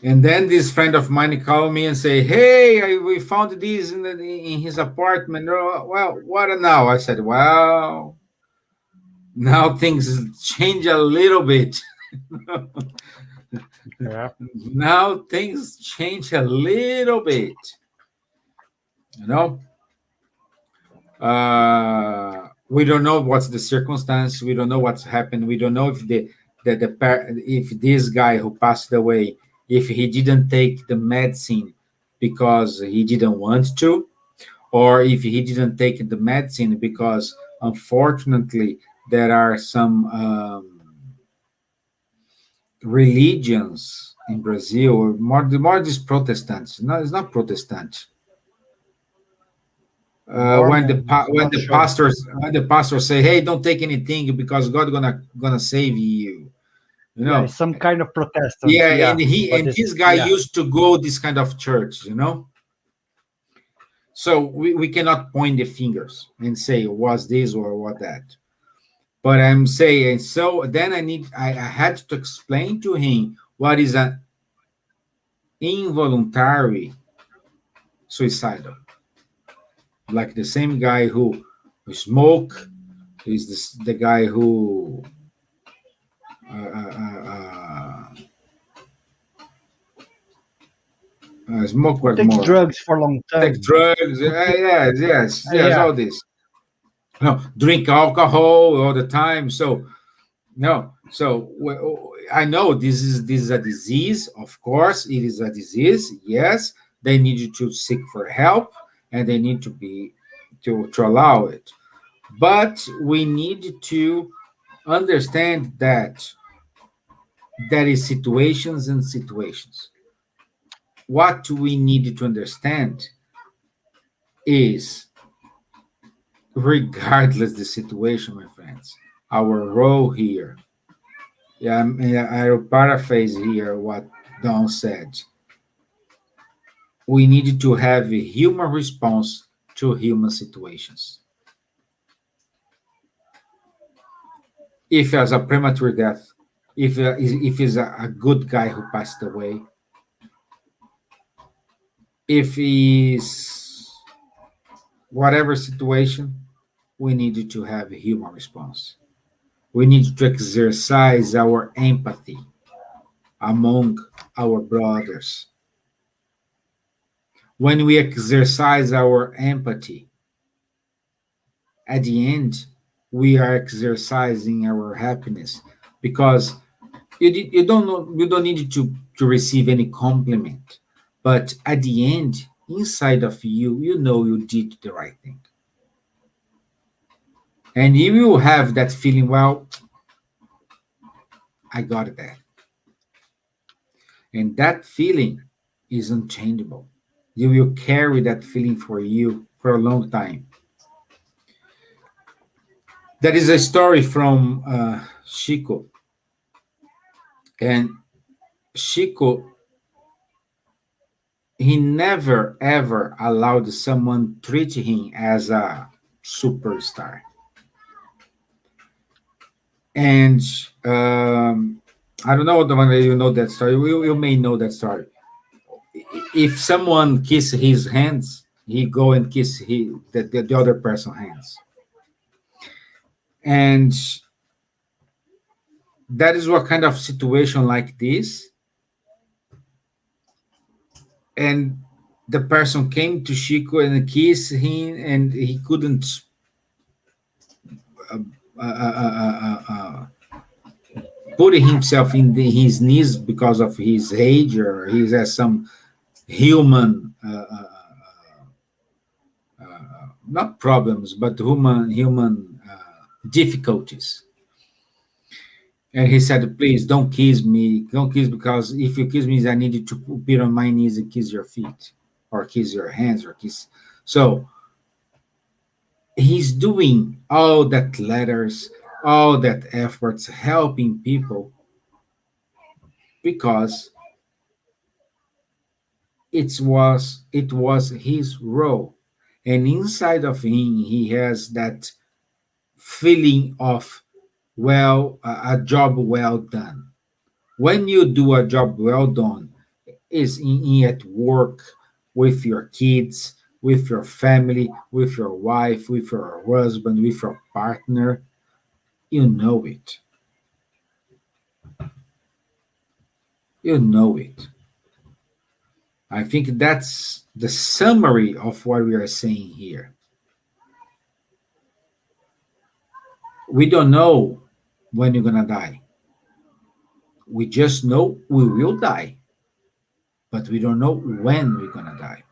And then this friend of mine called me and say, "Hey, we found this in his apartment." Oh, well, what now? I said, "Well, now things change a little bit." Yeah. Now things change a little bit. You know, we don't know what's the circumstance. We don't know what's happened. We don't know if if this guy who passed away, if he didn't take the medicine because he didn't want to, or if he didn't take the medicine because unfortunately there are some religions in Brazil, or more these Protestants. No, it's not Protestant. When the pastors say, "Hey, don't take anything because God gonna save you," you Yeah, know. some kind of Protestant. Yeah, and but this guy yeah. used to go this kind of church, you know. So we cannot point the fingers and say was this or what that. But I'm saying, so then I had to explain to him what is an involuntary suicidal. Like the same guy who smoke is the guy who smoke what Takes more? drugs for a long time. Take drugs. Yes, Yeah. all this. No, drink alcohol all the time. So no, so I know this is a disease. Of course, it is a disease. Yes, they need to seek for help, and they need to be to allow it. But we need to understand that there is situations and situations. What we need to understand is, regardless the situation, my friends, our role here. Yeah, I will paraphrase here what Don said. We need to have a human response to human situations. If there's a premature death, if he's a good guy who passed away, if he's whatever situation, we need to have a human response. We need to exercise our empathy among our brothers. When we exercise our empathy, at the end, we are exercising our happiness, because you don't know, you don't need to receive any compliment, but at the end, inside of you, you know you did the right thing, and you will have that feeling. Well, I got that, and that feeling is unchangeable. You will carry that feeling for you for a long time. There is a story from Chico, and Chico, he never ever allowed someone treat him as a superstar. And I don't know whether you know that story. You may know that story. If someone kiss his hands, he go and kiss the other person's hands. And that is what kind of situation like this. And the person came to Chico and kissed him, and he couldn't uh, uh, uh, uh, uh, putting himself in his knees because of his age, or he has some human not problems, but human difficulties. And he said, please don't kiss me. Don't kiss, because if you kiss me, I need you to be on my knees and kiss your feet, or kiss your hands, or kiss. So he's doing all that letters, all that efforts, helping people, because it was his role. And inside of him, he has that feeling of, well, a job well done. When you do a job well done, is at work, with your kids, with your family, with your wife, with your husband, with your partner, you know it. You know it. I think that's the summary of what we are saying here. We don't know when you're going to die. We just know we will die, but we don't know when we're going to die.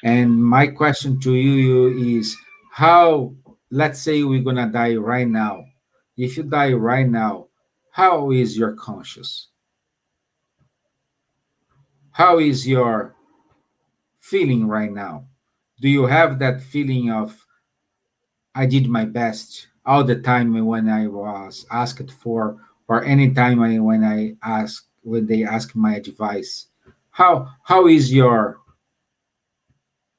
And my question to you is, how, let's say we're going to die right now. If you die right now, how is your conscience? How is your feeling right now? Do you have that feeling of, I did my best all the time when I was asked for, or any time when they ask my advice? How is your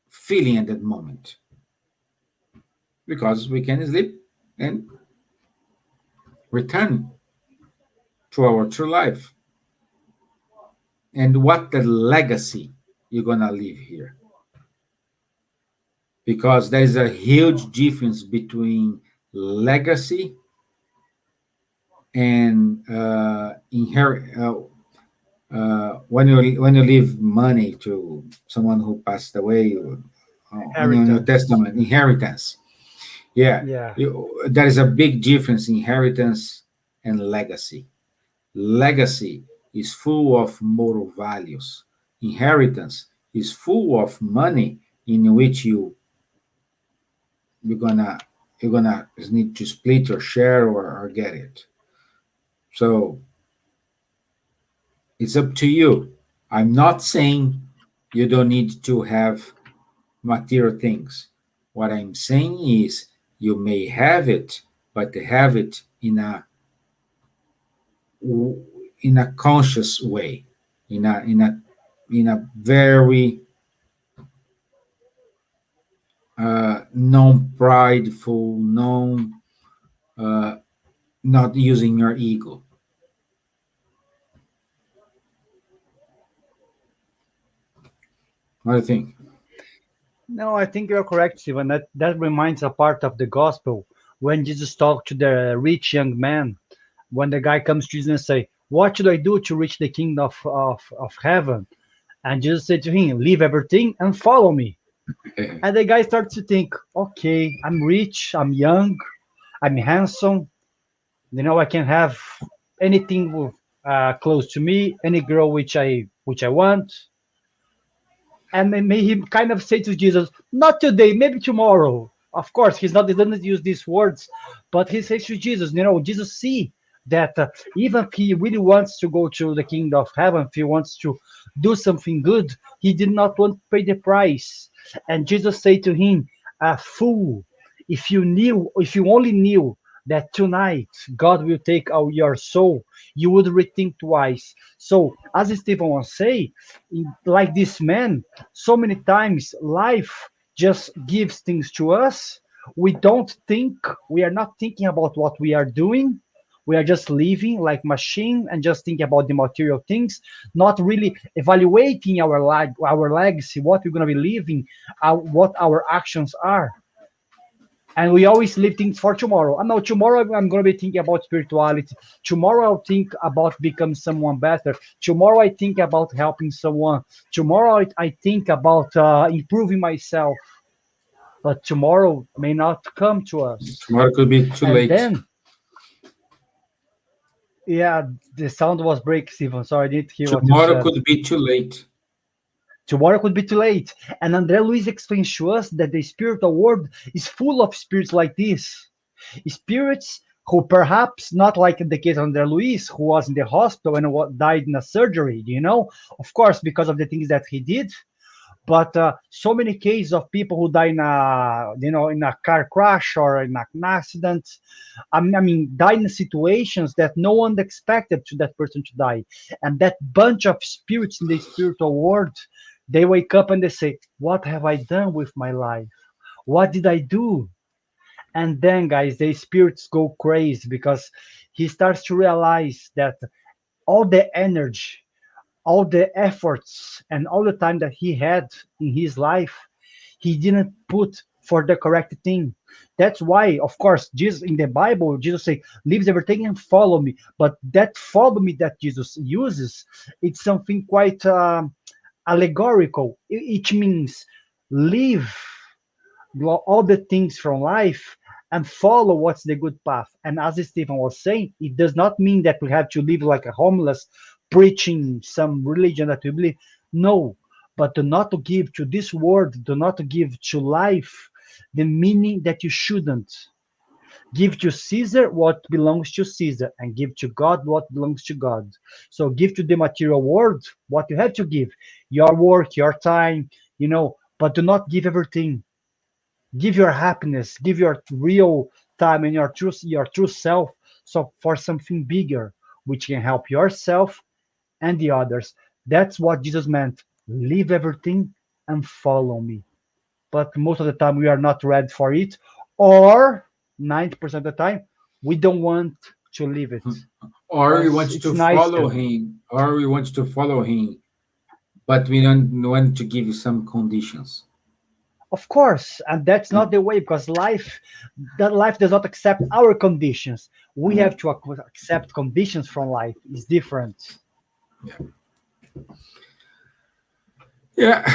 feeling at that moment? Because we can sleep and return to our true life. And what the legacy you're gonna leave here? Because there is a huge difference between legacy and inherit. When you leave money to someone who passed away, in your testament, inheritance. Yeah. There is a big difference, inheritance and legacy. Legacy is full of moral values. Inheritance is full of money in which you're gonna need to split or share or get it. So it's up to you. I'm not saying you don't need to have material things. What I'm saying is, you may have it, but have it in a conscious way, in a very non-prideful, not using your ego. What do you think? No, I think you're correct, Steven. That reminds a part of the gospel when Jesus talked to the rich young man. When the guy comes to Jesus and say, "What should I do to reach the kingdom of heaven?" And Jesus said to him, "Leave everything and follow me." And the guy starts to think, "Okay, I'm rich, I'm young, I'm handsome. I can have anything close to me, any girl which I want." And then he kind of say to Jesus, "Not today, maybe tomorrow." Of course, he doesn't use these words, but he says to Jesus, Jesus see that even if he really wants to go to the kingdom of heaven, if he wants to do something good, he did not want to pay the price. And Jesus said to him, "A fool, if you only knew that tonight God will take out your soul, you would rethink twice." So, as Steven was saying, like this man, so many times life just gives things to us. We are not thinking about what we are doing. We are just living like machine and just thinking about the material things, not really evaluating our legacy, what we're going to be living, what our actions are. And we always leave things for tomorrow. I know tomorrow I'm going to be thinking about spirituality. Tomorrow I'll think about becoming someone better. Tomorrow I think about helping someone. Tomorrow I think about improving myself. But tomorrow may not come to us. Tomorrow could be too late. Then, Yeah, the sound was break, Steven. Sorry, I didn't hear what you Tomorrow said. could be too late. Tomorrow could be too late. And André Luiz explains to us that the spiritual world is full of spirits like this. Spirits who perhaps not like in the case of André Luiz, who was in the hospital and died in a surgery, of course, because of the things that he did. But so many cases of people who die in a car crash or in an accident. I mean, die in situations that no one expected to that person to die. And that bunch of spirits in the spiritual world, they wake up and they say, "What have I done with my life? What did I do?" And then, guys, the spirits go crazy because he starts to realize that all the energy, all the efforts, and all the time that he had in his life, he didn't put for the correct thing. That's why, of course, Jesus in the Bible, Jesus say, "Leave everything and follow me." But that follow me that Jesus uses, it's something quite allegorical. It means leave all the things from life and follow what's the good path. And as Stephen was saying, it does not mean that we have to live like a homeless, preaching some religion that we believe. No, but do not to give to this world, do not to give to life the meaning that you shouldn't. Give to Caesar what belongs to Caesar, and give to God what belongs to God. So give to the material world what you have to give, your work, your time, but do not give everything. Give your happiness, give your real time and your true self, so for something bigger, which can help yourself and the others. That's what Jesus meant. Leave everything and follow me. But most of the time we are not ready for it, or 90% of the time we don't want to leave it Or we because want it's to follow nicer. him, or we want to follow him, but we don't want to give you some conditions. Of course, and that's not the way, because life does not accept our conditions. We Yeah. have to accept conditions from life. It's different. Yeah. Yeah,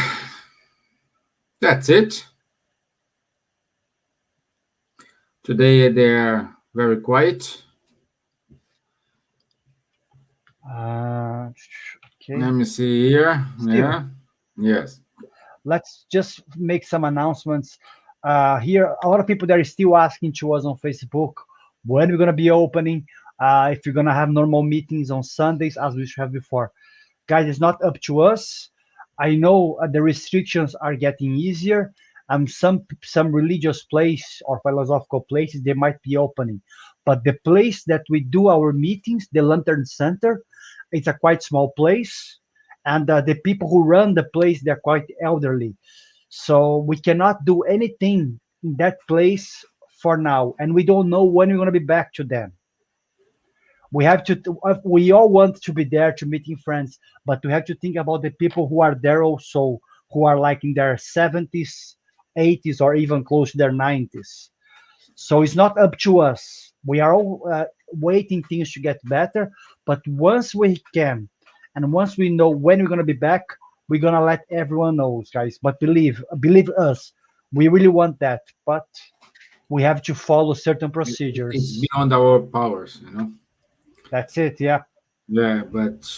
that's it. Today they're very quiet. Uh, Let okay, me see here. Steven, Yeah. Yes. let's just make some announcements. Here, a lot of people that are still asking to us on Facebook when we're gonna be opening. If we're gonna have normal meetings on Sundays as we should have before. Guys, it's not up to us. I know the restrictions are getting easier. Some religious place or philosophical places they might be opening, but the place that we do our meetings, the Lantern Center, it's a quite small place, and the people who run the place they're quite elderly, so we cannot do anything in that place for now, and we don't know when we're going to be back to them. We all want to be there to meeting friends, but we have to think about the people who are there also, who are like in their 70s, 80s, or even close to their 90s. So it's not up to us. We are all waiting things to get better, but once we can, and once we know when we're going to be back, we're going to let everyone know, guys. But believe us, we really want that, but we have to follow certain It's procedures. beyond our powers, you know. That's it. Yeah. Yeah, but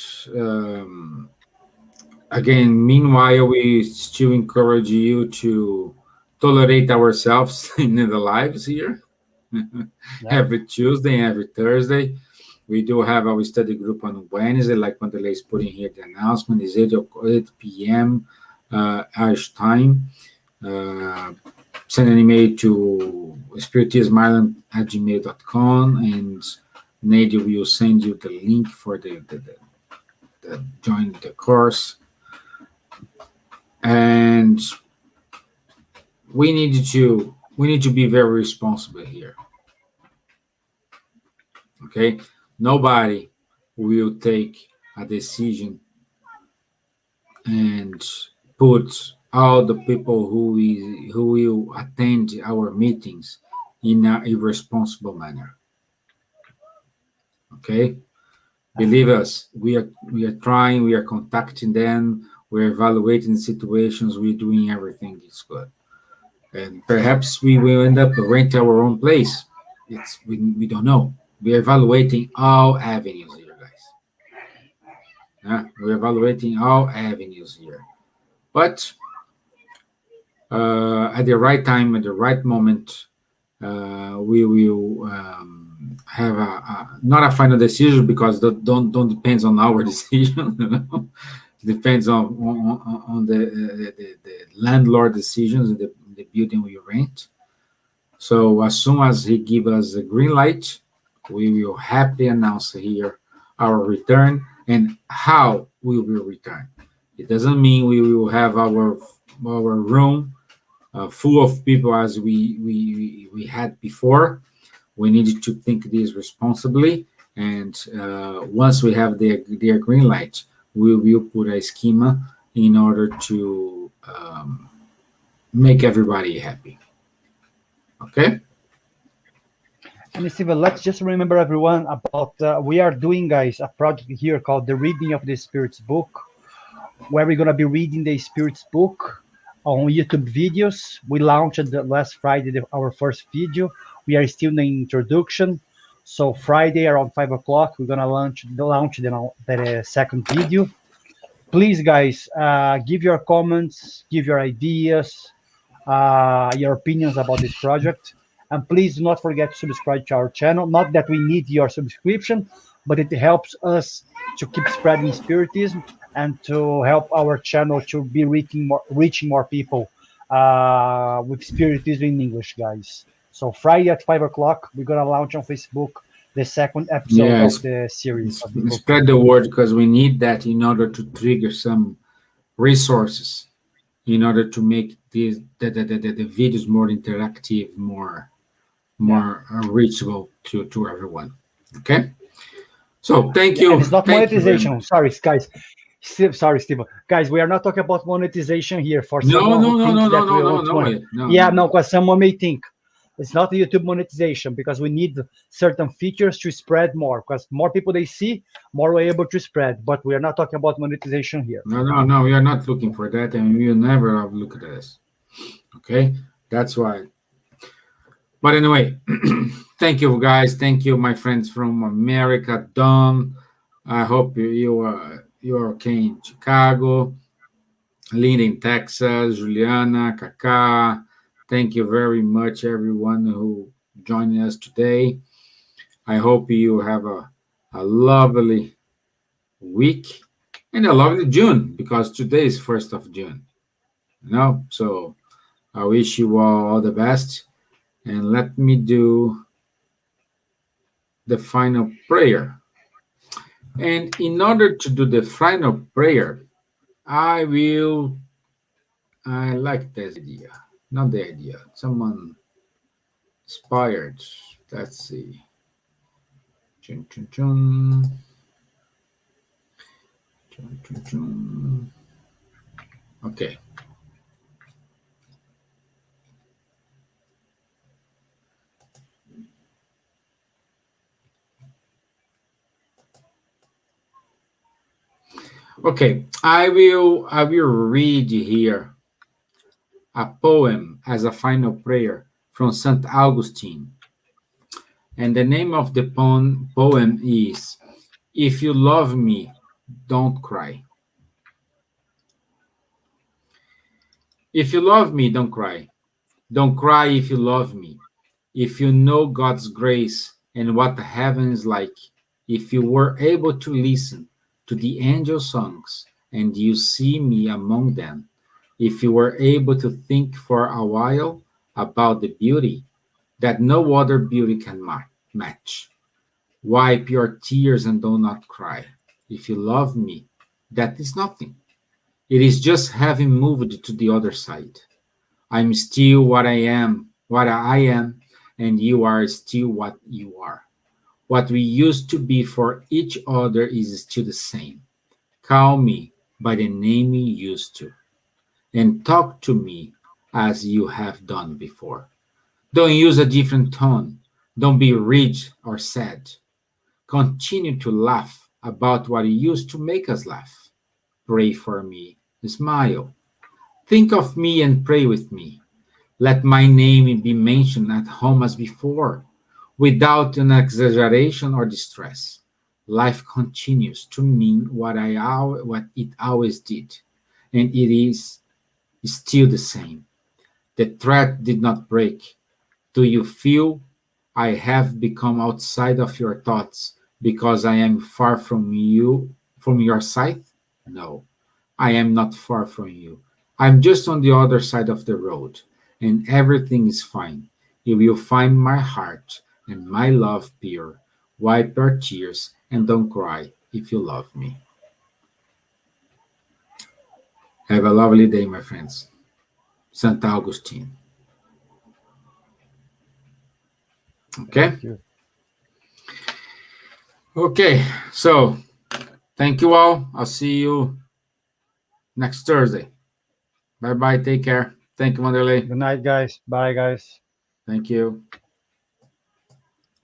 again, meanwhile, we still encourage you to tolerate ourselves in the lives here. Yeah. Every Tuesday, every Thursday. We do have our study group on Wednesday, like Wanderley is putting here. The announcement is 8 p.m. Irish time. Uh, Send an email to spiritismisland@gmail.com, and Nadia will send you the link for the join the course. And we need to be very responsible here. Okay, nobody will take a decision and put all the people who will attend our meetings in an irresponsible manner. Okay, believe us, we are trying, we are contacting them, we're evaluating situations, we're doing everything that's good, and perhaps we will end up rent our own place. We don't know. We're evaluating all avenues here, guys. We're evaluating all avenues here. But at the right time, at the right moment, we will have not a final decision, because that don't depends on our decision. It depends on the landlord decisions, the building we rent. So as soon as he gives us a green light, we will happily announce here our return and how we will return. It doesn't mean we will have our room full of people as we had before. We need to think this responsibly, and once we have their green light, we will put a schema in order to make everybody happy. Okay? And Steven, let's just remember everyone about, we are doing, guys, a project here called The Reading of the Spirits Book, where we're going to be reading the Spirits Book on YouTube videos. We launched last Friday our first video. We are still in the introduction. So Friday around 5 o'clock, we're going to launch the second video. Please, guys, give your comments, give your ideas, your opinions about this project. And please do not forget to subscribe to our channel. Not that we need your subscription, but it helps us to keep spreading Spiritism and to help our channel to be reaching more people with Spiritism in English, guys. So Friday at 5 o'clock, we're going to launch on Facebook the second episode of the series. Spread the word, because we need that in order to trigger some resources, in order to make the videos more interactive, more reachable to everyone. Okay? So thank you. And it's not monetization. Sorry, guys. Sorry, Steven. Guys, we are not talking about monetization here. For someone who thinks that we want money. No, because someone may think it's not YouTube monetization, because we need certain features to spread more, because more people they see, more we're able to spread. But we are not talking about monetization here. No, we are not looking for that, and we will never have looked at this. Okay? That's why. But anyway, thank you, guys. Thank you, my friends from America. Don, I hope you're okay in Chicago. Linda in Texas. Juliana, Kaka. Thank you very much, everyone who joined us today. I hope you have a lovely week and a lovely June, because today is 1st of June. So I wish you all the best. And let me do the final prayer. And in order to do the final prayer, I like this idea. Not the idea. Someone inspired. Let's see. Chun, chun, chun. Chun, chun, chun. Okay. Okay, I will read here a poem as a final prayer from St. Augustine. And the name of the poem is, If You Love Me, Don't Cry. If you love me, don't cry. Don't cry if you love me. If you know God's grace and what heaven is like, if you were able to listen to the angel songs and you see me among them, if you were able to think for a while about the beauty that no other beauty can match, wipe your tears and do not cry. If you love me, that is nothing. It is just having moved to the other side. I'm still what I am, and you are still what you are. What we used to be for each other is still the same. Call me by the name you used to, and talk to me as you have done before. Don't use a different tone. Don't be rigid or sad. Continue to laugh about what used to make us laugh. Pray for me. Smile. Think of me and pray with me. Let my name be mentioned at home as before. without an exaggeration or distress. Life continues to mean what it always did, and it is still the same. The thread did not break. Do you feel I have become outside of your thoughts because I am far from you, from your sight? No, I am not far from you. I'm just on the other side of the road, and everything is fine. You will find my heart and my love pure. Wipe your tears and don't cry if you love me. Have a lovely day, my friends. Santa Augustine. Okay? Thank you. Okay, so thank you all. I'll see you next Thursday. Bye bye. Take care. Thank you, Wanderley. Good night, guys. Bye, guys. Thank you.